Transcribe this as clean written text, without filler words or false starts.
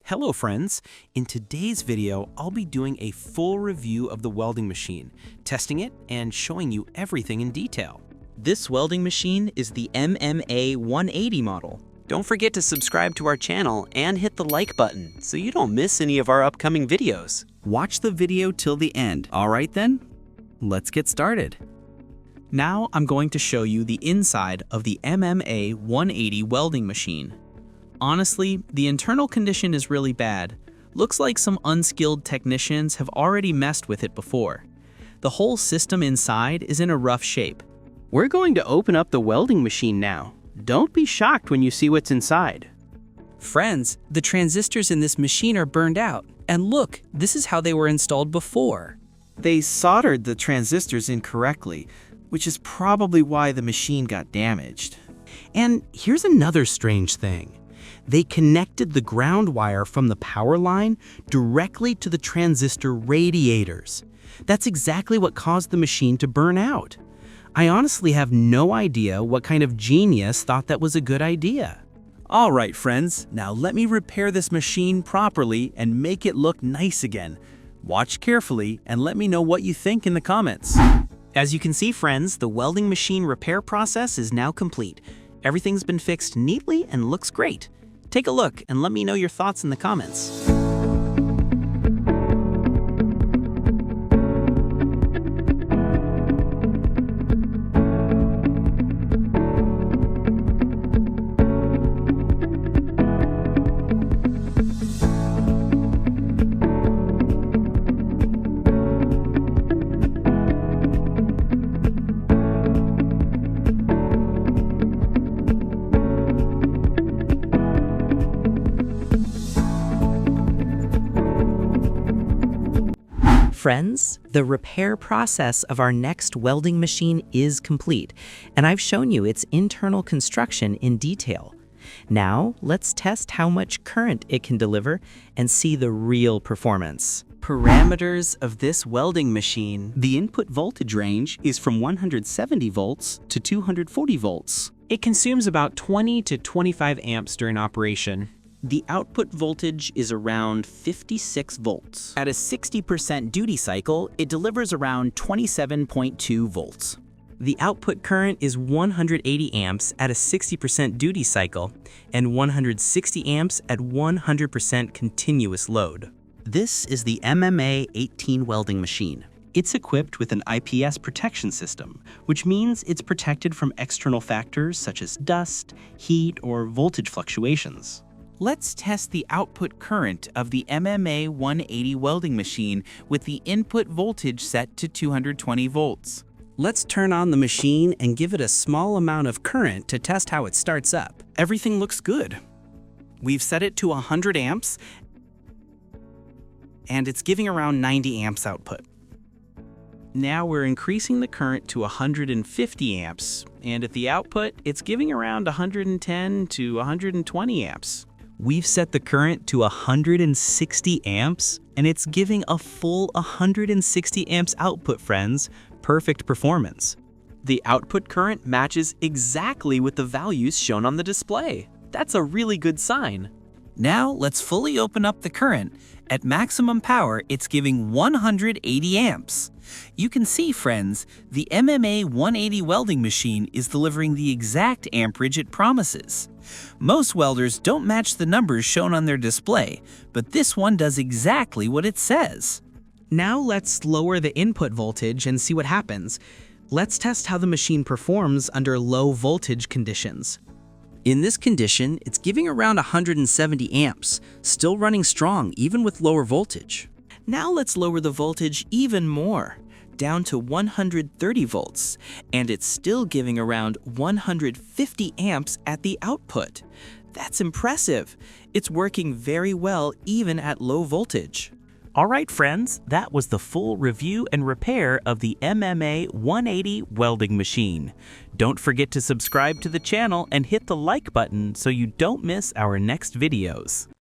Hello friends! In today's video, I'll be doing a full review of the welding machine, testing it and showing you everything in detail. This welding machine is the MMA 180 model. Don't forget to subscribe to our channel and hit the like button so you don't miss any of our upcoming videos. Watch the video till the end. All right then, let's get started. Now I'm going to show you the inside of the MMA 180 welding machine. Honestly, the internal condition is really bad. Looks like some unskilled technicians have already messed with it before. The whole system inside is in a rough shape. We're going to open up the welding machine now. Don't be shocked when you see what's inside. Friends, the transistors in this machine are burned out. And look, this is how they were installed before. They soldered the transistors incorrectly, which is probably why the machine got damaged. And here's another strange thing. They connected the ground wire from the power line directly to the transistor radiators. That's exactly what caused the machine to burn out. I honestly have no idea what kind of genius thought that was a good idea. All right, friends, now let me repair this machine properly and make it look nice again. Watch carefully and let me know what you think in the comments. As you can see, friends, the welding machine repair process is now complete. Everything's been fixed neatly and looks great. Take a look and let me know your thoughts in the comments. Friends, the repair process of our next welding machine is complete, and I've shown you its internal construction in detail. Now, let's test how much current it can deliver and see the real performance. Parameters of this welding machine. The input voltage range is from 170 volts to 240 volts. It consumes about 20 to 25 amps during operation. The output voltage is around 56 volts. At a 60% duty cycle, it delivers around 27.2 volts. The output current is 180 amps at a 60% duty cycle and 160 amps at 100% continuous load. This is the MMA 18 welding machine. It's equipped with an IPS protection system, which means it's protected from external factors such as dust, heat, or voltage fluctuations. Let's test the output current of the MMA 180 welding machine with the input voltage set to 220 volts. Let's turn on the machine and give it a small amount of current to test how it starts up. Everything looks good. We've set it to 100 amps, and it's giving around 90 amps output. Now we're increasing the current to 150 amps, and at the output, it's giving around 110 to 120 amps. We've set the current to 160 amps, and it's giving a full 160 amps output, friends. Perfect performance. The output current matches exactly with the values shown on the display. That's a really good sign. Now let's fully open up the current. At maximum power, it's giving 180 amps. You can see, friends, the MMA 180 welding machine is delivering the exact amperage it promises. Most welders don't match the numbers shown on their display, but this one does exactly what it says. Now let's lower the input voltage and see what happens. Let's test how the machine performs under low voltage conditions. In this condition, it's giving around 170 amps, still running strong even with lower voltage. Now let's lower the voltage even more, down to 130 volts, and it's still giving around 150 amps at the output. That's impressive. It's working very well even at low voltage. All right, friends, that was the full review and repair of the MMA 180 welding machine. Don't forget to subscribe to the channel and hit the like button so you don't miss our next videos.